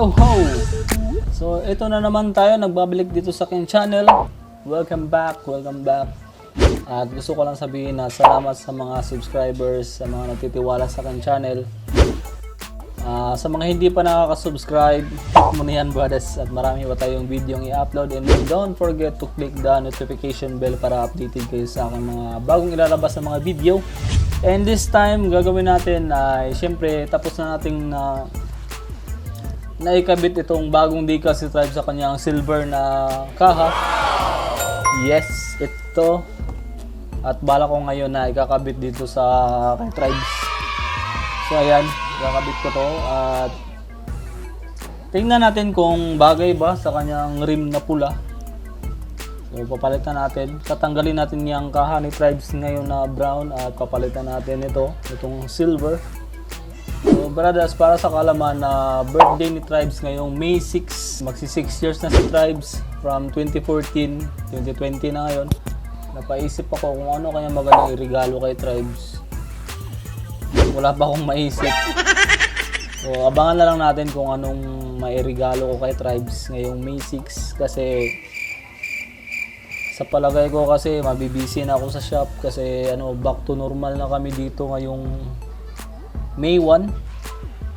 Yo ho! So ito na naman tayo, nagbabalik dito sa aking channel. Welcome back. At gusto ko lang sabihin na salamat sa mga subscribers, sa mga nagtitiwala sa aking channel. Sa mga hindi pa nakaka-subscribe, click mo na yan brothers, at marami pa tayong video i-upload. And don't forget to click the notification bell para updated kayo sa aking mga bagong ilalabas na mga video. And this time, gagawin natin ay syempre tapos na nating naikabit itong bagong decal si Tribes sa kanyang silver na kaha. Yes, ito. At bala ko ngayon na ikakabit dito sa kay Tribes. So ayan, ikakabit ko to at tingnan natin kung bagay ba sa kanyang rim na pula. So papalitan natin, tatanggalin natin yung kaha ni Tribes ngayon na brown at papalitan natin itong silver. So brothers, para sa kalaman na birthday ni Tribes ngayong May 6, magsi 6 years na si Tribes from 2014, 2020 na ngayon. Napaisip ako kung ano kanya magandang regalo kay Tribes. Wala pa akong maisip. So abangan na lang natin kung anong mairegalo ko kay Tribes ngayong May 6 kasi sa palagay ko kasi mabibisi na ako sa shop kasi back to normal na kami dito ngayong May 1,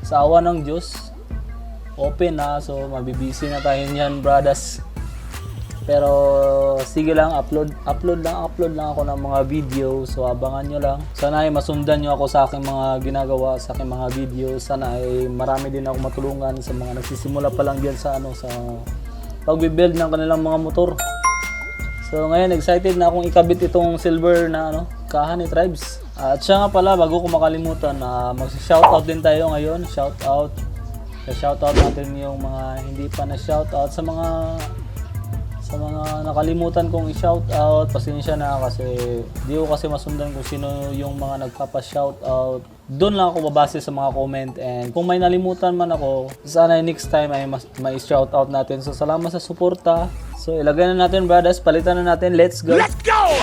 sa awa ng Diyos, open na, so mabibisi na tayo niyan brothers. Pero sige lang, upload lang ako ng mga video, so abangan nyo lang. Sana ay masundan nyo ako sa aking mga ginagawa, sa aking mga video. Sana ay marami din ako matulungan sa mga nagsisimula pa lang diyan sa sa pagbi-build ng kanilang mga motor. So ngayon excited na akong ikabit itong silver na kaha ni Tribes. At siya nga pala, bago ko makalimutan, mag-shoutout din tayo ngayon. Shoutout natin yung mga hindi pa na shoutout sa mga nakalimutan kong i-shoutout. Pasensya na kasi di ko kasi masundan kung sino yung mga nagpapa-shoutout. Doon lang ako babase sa mga comment, and kung may nalimutan man ako, sana next time ay may shoutout natin. So salamat sa suporta. So ilagay na natin brothers, palitan na natin. Let's go! Let's go!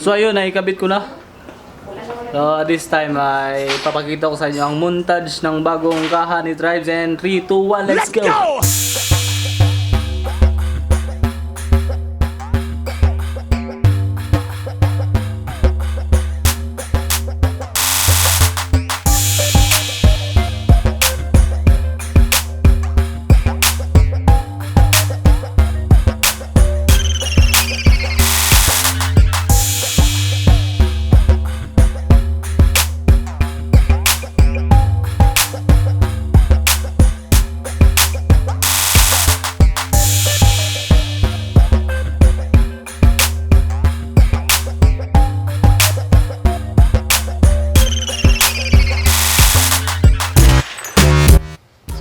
So ayun, naikabit ko na. So this time ay papakita ko sa inyo ang montage ng bagong kaha ni Tribes, and 3, 2, 1, let's go!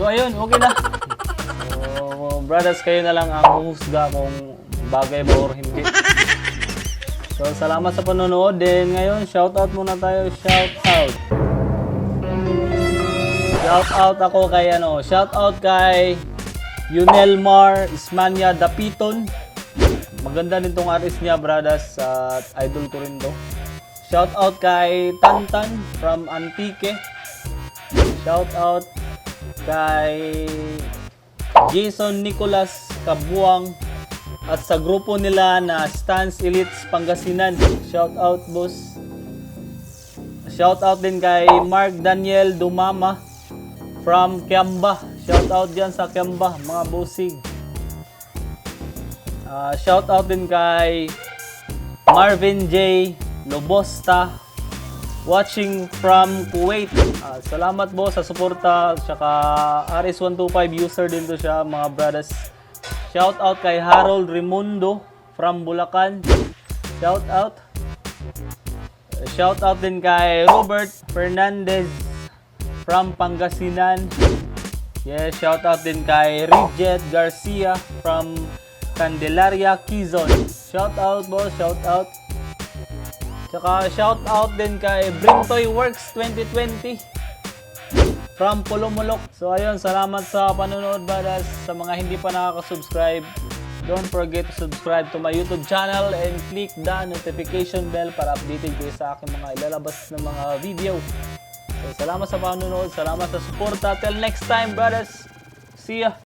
So ayun, okay na. So, brothers, kayo na lang ang huhusga kung bagay ba or hindi. So salamat sa panonood din. Ngayon, shoutout muna tayo. Shoutout. Shoutout ako kay shoutout kay Yunelmar Ismania Dapiton. Maganda din tong artist niya, brothers, at idol ko rin to. Shoutout kay Tantan from Antique. Shoutout kay Jason Nicolas Kabuang at sa grupo nila na Stance Elites Pangasinan. Shout out, boss. Shout out din kay Mark Daniel Dumama from Kiamba. Shout out dyan sa Kiamba, mga bossing. Shout out din kay Marvin J. Lobosta, watching from Kuwait. Salamat po sa suporta. Tsaka RS125 user din to siya, mga brothers. Shout out kay Harold Rimundo from Bulacan. Shout out. Shout out din kay Robert Fernandez from Pangasinan. Yes, shout out din kay Rijet Garcia from Candelaria, Quezon. Shout out, boss. Shout out. Tsaka shout out din kay Brintoy Works 2020 from Pulumulok. So ayun, salamat sa panonood, brothers. Sa mga hindi pa nakaka-subscribe, don't forget to subscribe to my YouTube channel and click the notification bell para updated kayo sa aking mga ilalabas na mga video. So salamat sa panonood, salamat sa suporta. Till next time, brothers. See ya!